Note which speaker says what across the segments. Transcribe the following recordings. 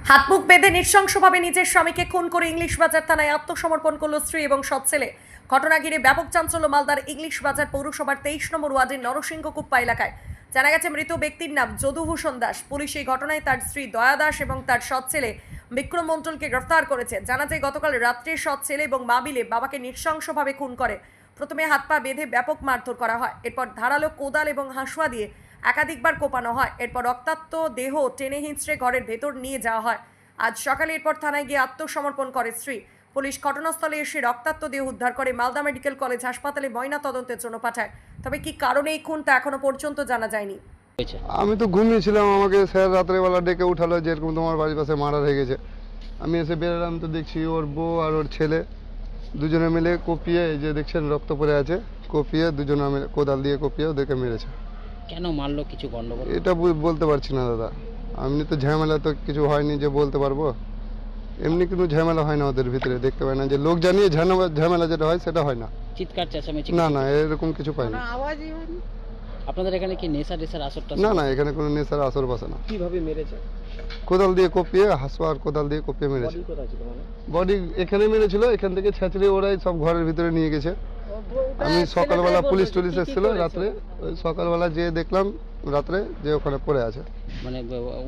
Speaker 1: হাত মুখ বেঁধে নৃশংসভাবে নিজের স্বামীকে খুন করে ইংলিশ বাজার থানায় আত্মসমর্পণ করল স্ত্রী এবং সৎ ছেলে। ঘটনা ঘিরে ব্যাপক চাঞ্চল্য মালদার ইংলিশ বাজার পৌরসভার 23 নম্বর ওয়ার্ডের নরসিংহকুপ্পা এলাকায়। জানা গেছে মৃত ব্যক্তির নাম যদুভূষণ দাস। পুলিশ এই ঘটনায় তার স্ত্রী দয়া দাস এবং তার সৎ ছেলে বিক্রম মণ্ডলকে গ্রেফতার করেছে। জানা যায় গতকাল রাত্রে সৎ ছেলে এবং মা মিলে বাবাকে নৃশংসভাবে খুন করে। প্রথমে হাত পা বেঁধে ব্যাপক মারধর করা হয়, এরপর ধারালো কোদাল এবং হাঁসুয়া দিয়ে একাধিকবার কোপানো হয়, এরপর রক্তাক্ত দেহ টেনে হিঁচড়ে ঘরের ভেতর নিয়ে যাওয়া হয়। আজ সকালে এরপর থানায় গিয়ে আত্মসমর্পণ করে স্ত্রী। পুলিশ ঘটনাস্থলে এসে রক্তাক্ত দেহ উদ্ধার করে মালদা মেডিকেল কলেজ হাসপাতালে ময়না তদন্তের জন্য পাঠায়। তবে কি কারণে এই খুন তা এখনো পর্যন্ত জানা যায়নি।
Speaker 2: আমি তো ঘুমিয়েছিলাম, আমাকে স্যার রাত্রেবেলা ডেকে উঠালো যে এরকম তোমার বাড়ির পাশে মার্ডার হয়ে গেছে। আমি এসে বেরোলাম তো দেখছি ওর বউ আর ওর ছেলে দুজনে মিলে কপিয়ে, এই যে দেখছেন রক্ত পড়ে আছে, কপিয়ে দুজনে মিলে কোদাল দিয়ে কপিয়ে ওদেরকে মেরেছে।
Speaker 3: কেন মারলো, কিছু গন্ডগোল?
Speaker 2: এটা বলতে পারছি না দাদা, এমনি তো ঝামেলা তো কিছু হয়নি যে বলতে পারবো। এমনি কোনো ঝামেলা হয় না ওদের ভিতরে, দেখতে পাই না যে লোক জানিয়ে ঝামেলা যেটা হয় সেটা হয় না।
Speaker 3: চিৎকার চেঁচামেচি?
Speaker 2: না না, এরকম কিছু পাই না।
Speaker 3: আপনাদের এখানে কি নেশা টেশার আসরটা?
Speaker 2: না না, এখানে কোনো নেশার আসর বসে না।
Speaker 4: কিভাবে মেরেছে?
Speaker 2: কোদাল দিয়ে কপিয়ে, হাসুয়া আর কোদাল দিয়ে কপিয়ে মেরেছে। বডি এখানে মেরেছিল, এখান থেকে ছেঁচড়ে ওরাই সব ঘরের ভিতরে নিয়ে গেছে। আমি সকালবেলা পুলিশ টুলিশ এসেছিল রাত্রে, ওই সকালবেলা যেয়ে দেখলাম রাত্রে যে ওখানে পড়ে আছে।
Speaker 3: মানে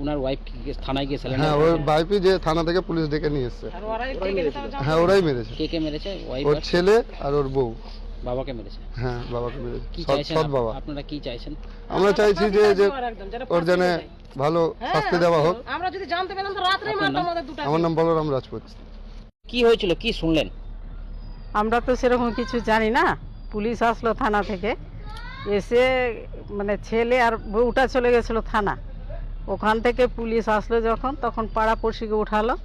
Speaker 3: ওনার ওয়াইফ থানায় গিয়েছিলেন?
Speaker 2: হ্যাঁ, ওর ওয়াইফই যে থানা থেকে পুলিশ ডেকে নিয়ে এসছে। হ্যাঁ, ওরাই মেরেছে।
Speaker 3: কে কে মেরেছে?
Speaker 2: ওর ছেলে আর ওর বউ।
Speaker 3: বাবাকে মেরেছে?
Speaker 2: হ্যাঁ, বাবাকে মেরেছে।
Speaker 3: কি চাইছেন
Speaker 2: সৎ বাবা।
Speaker 3: আপনারা কি চাইছেন?
Speaker 2: আমরা চাইছি যে ওর জন্য ভালো শাস্তি দেওয়া হোক।
Speaker 5: আমরা যদি জানতে পেতাম তো রাত্রেই মারতাম আমাদের দুটো।
Speaker 2: আমার নাম বলরাম রাজপুত।
Speaker 3: কি হয়েছিল, কি শুনলেন?
Speaker 5: আমরা তো সেরকম কিছু জানি না। পুলিশ আসলো থানা থেকে, এসে মানে ছেলে আর বউটা চলে গেছিল থানা। ওখান থেকে পুলিশ আসলো যখন, তখন পাড়া পড়শিকে উঠালো,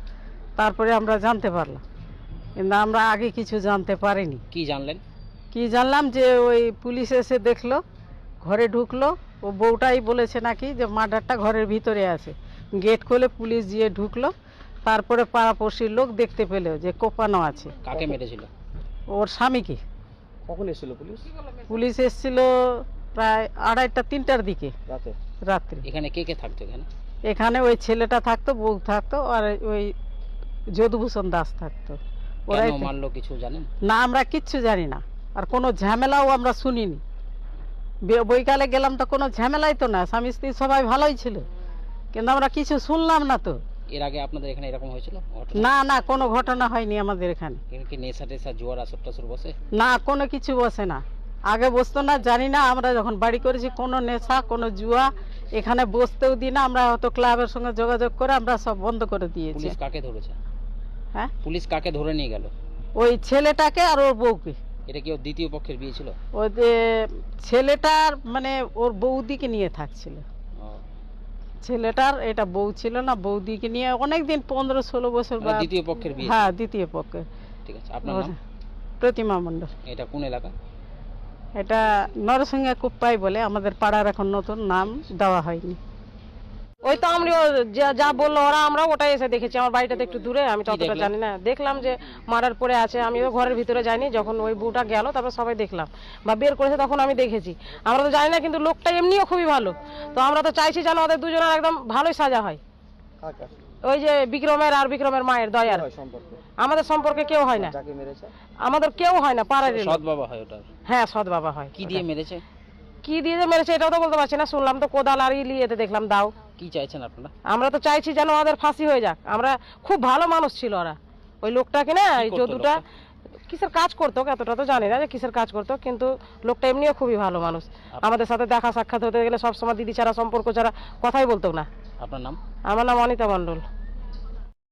Speaker 5: তারপরে আমরা জানতে পারলাম। কিন্তু আমরা আগে কিছু জানতে পারিনি।
Speaker 3: কি জানলেন?
Speaker 5: কি জানলাম যে ওই পুলিশ এসে দেখলো, ঘরে ঢুকলো, ও বউটাই বলেছে নাকি যে মার্ডারটা ঘরের ভিতরে আছে। গেট খুলে পুলিশ গিয়ে ঢুকলো, তারপরে পাড়াপড়শির লোক দেখতে পেল যে কোপানো আছে।
Speaker 3: কাকে মেরেছিল?
Speaker 5: ওর স্বামীকে।
Speaker 4: কখন এসেছিল পুলিশ?
Speaker 5: পুলিশ এসেছিল প্রায় 2:30-3টার দিকে রাত্রে।
Speaker 3: এখানে কে কে থাকতো?
Speaker 5: এখানে ওই ছেলেটা থাকতো, বউ থাকতো, আর ওই যদুভূষণ দাস থাকতো। ওরাই
Speaker 3: কেন মারলো কিছু জানেন?
Speaker 5: না, আমরা কিচ্ছু জানি না, আর কোনো ঝামেলাও আমরা শুনিনি। বৈকালে গেলাম তো কোনো ঝামেলাই তো না, স্বামী স্ত্রী সবাই ভালোই ছিল, কিন্তু আমরা কিছু শুনলাম না তো।
Speaker 3: এর আগে আপনাদের এখানে এরকম হয়েছিল?
Speaker 5: না না, কোনো ঘটনা হয়নি আমাদের এখানে।
Speaker 3: কি নেশা টেশা জোয়ার আসর টাসর বসে?
Speaker 5: না, কোনো কিছু বসে না, আগে বসতো না, জানি না। আমরা যখন বাড়ি করেছি কোনো নেশা কোনো জুয়া এখানে বসতেও দিই না। আমরা হয়তো ক্লাবের সঙ্গে যোগাযোগ করে আমরা সব বন্ধ করে দিয়েছি।
Speaker 3: পুলিশ কাকে ধরেছে?
Speaker 5: হ্যাঁ,
Speaker 3: পুলিশ কাকে ধরে নিয়ে গেল?
Speaker 5: ওই ছেলেটাকে আর ওর বউকে।
Speaker 3: এটা কি ওর দ্বিতীয় পক্ষের বিয়ে ছিল?
Speaker 5: ওই যে ছেলেটার মানে ওর বৌদিকে নিয়ে থাকছিল। ছেলেটার এটা বউ ছিল না, বৌদিকে নিয়ে অনেকদিন 15-16 বছর।
Speaker 3: দ্বিতীয় পক্ষের বিয়ে?
Speaker 5: হ্যাঁ, দ্বিতীয় পক্ষে।
Speaker 3: ঠিক আছে, আপনার নাম?
Speaker 5: প্রতিমা মণ্ডল।
Speaker 3: এটা কোন এলাকা?
Speaker 5: এটা নরসিংহকুপ্পাই বলে, আমাদের পাড়ার এখন নতুন নাম দেওয়া হয়নি। ওই তো আমরা যা বললো ওরা, আমরা ওটাই এসে দেখেছি। আমার বাড়িটা একটু দূরে, আমি ততটা জানি না। দেখলাম যে মারার পরে আছে, আমিও ঘরের ভিতরে যাইনি। যখন ওই বউটা গেল তারপর সবাই দেখলাম বা বের করেছে, তখন আমি দেখেছি। আমরা তো জানি না, কিন্তু লোকটা এমনিও খুবই ভালো। তো আমরা তো চাইছি যেন ওদের দুজনের একদম ভালোই সাজা হয়। ওই যে বিক্রমের আর বিক্রমের মায়ের দয়ার। আমাদের সম্পর্কে কেউ হয় না, আমাদের কেউ হয় না, পাড়ার
Speaker 3: সৎ বাবা হয় ওটা?
Speaker 5: হ্যাঁ, সৎ বাবা হয়।
Speaker 3: কি দিয়ে মেরেছে?
Speaker 5: কি দিয়ে যে মেরেছে এটাও তো বলতে পারছি না। শুনলাম তো কোদাল আর ইলিয়েতে দেখলাম দাও।
Speaker 3: কি চাইছেন আপনারা?
Speaker 5: আমরা তো চাইছি যেন ওদের ফাঁসি হয়ে যাক। আমরা খুব ভালো মানুষ ছিল ওরা। ওই লোকটাকে না, এই যদুটা কিসের কাজ করতো এতটা তো জানি না যে কিসের কাজ করতো, কিন্তু লোকটা এমনিও খুবই ভালো মানুষ। আমাদের সাথে দেখা সাক্ষাৎ হতে গেলে সবসময় দিদি ছাড়া, সম্পর্ক ছাড়া কথাই বলতো না।
Speaker 3: আপনার নাম?
Speaker 5: আমার নাম অনিতা মণ্ডল।